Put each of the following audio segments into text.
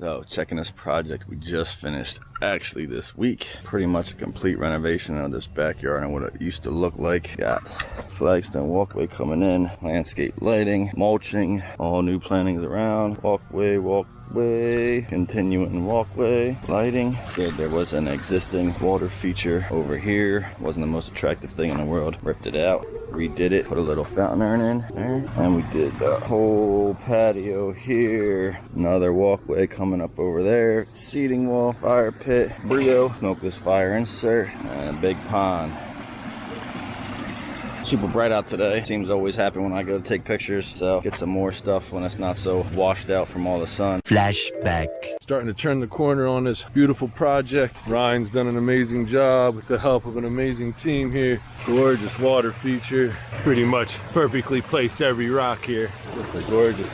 So checking this project we just finished actually this week. Pretty much a complete renovation of this backyard and what it used to look like. Got flagstone walkway coming in, landscape lighting, mulching, all new plantings around, walkway, continuing walkway, lighting. There was an existing water feature over here. Wasn't the most attractive thing in the world. Ripped it out, redid it, put a little fountain urn in there, and we did the whole patio here. Another walkway coming up over there, seating wall, fire pit, brio, smokeless fire insert, and a big pond. Super bright out today. Seems always happen when I go to take pictures, so get some more stuff when it's not so washed out from all the sun. Flashback. Starting to turn the corner on this beautiful project. Ryan's done an amazing job with the help of an amazing team here. Gorgeous water feature. Pretty much perfectly placed every rock here. Just a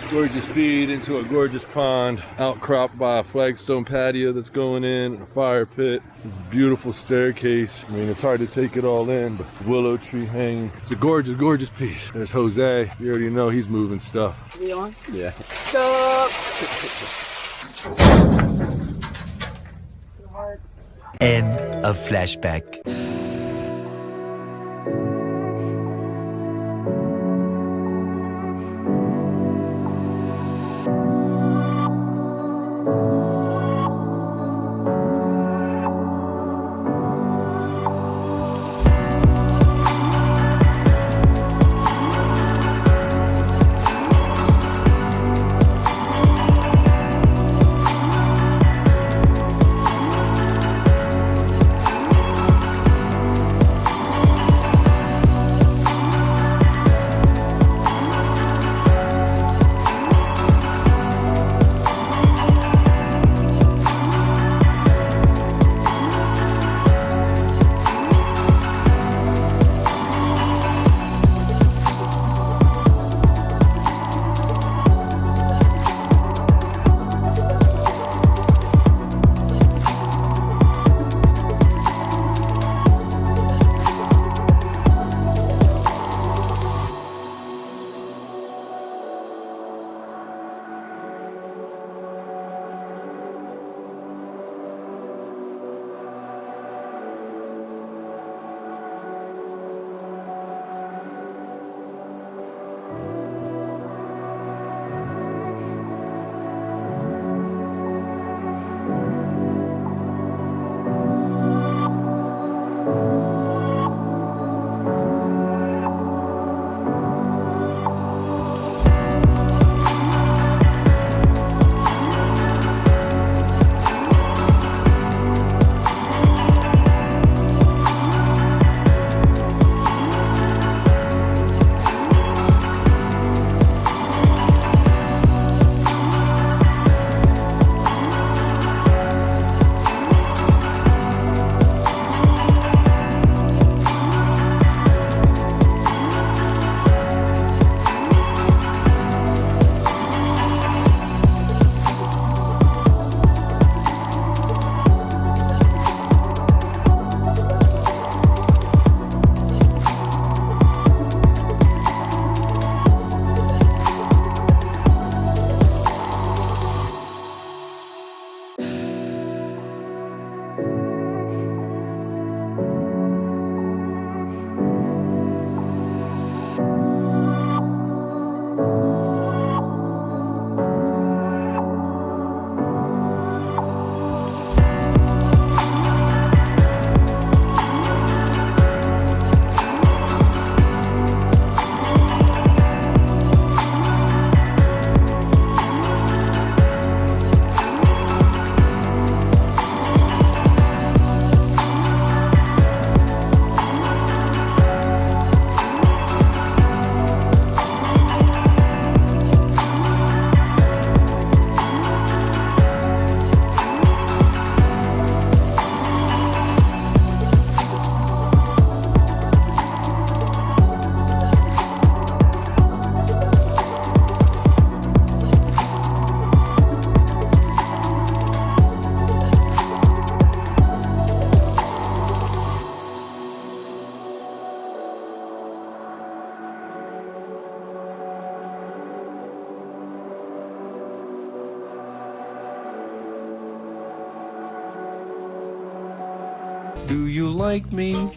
gorgeous feed into a gorgeous pond. Outcropped by a flagstone patio that's going in, and a fire pit. This beautiful staircase. I mean, it's hard to take it all in, but willow tree hanging. It's a gorgeous piece. There's Jose. You already know he's moving stuff. We on? Yeah. Stop! End of flashback. Do you like me?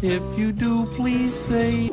If you do, please say.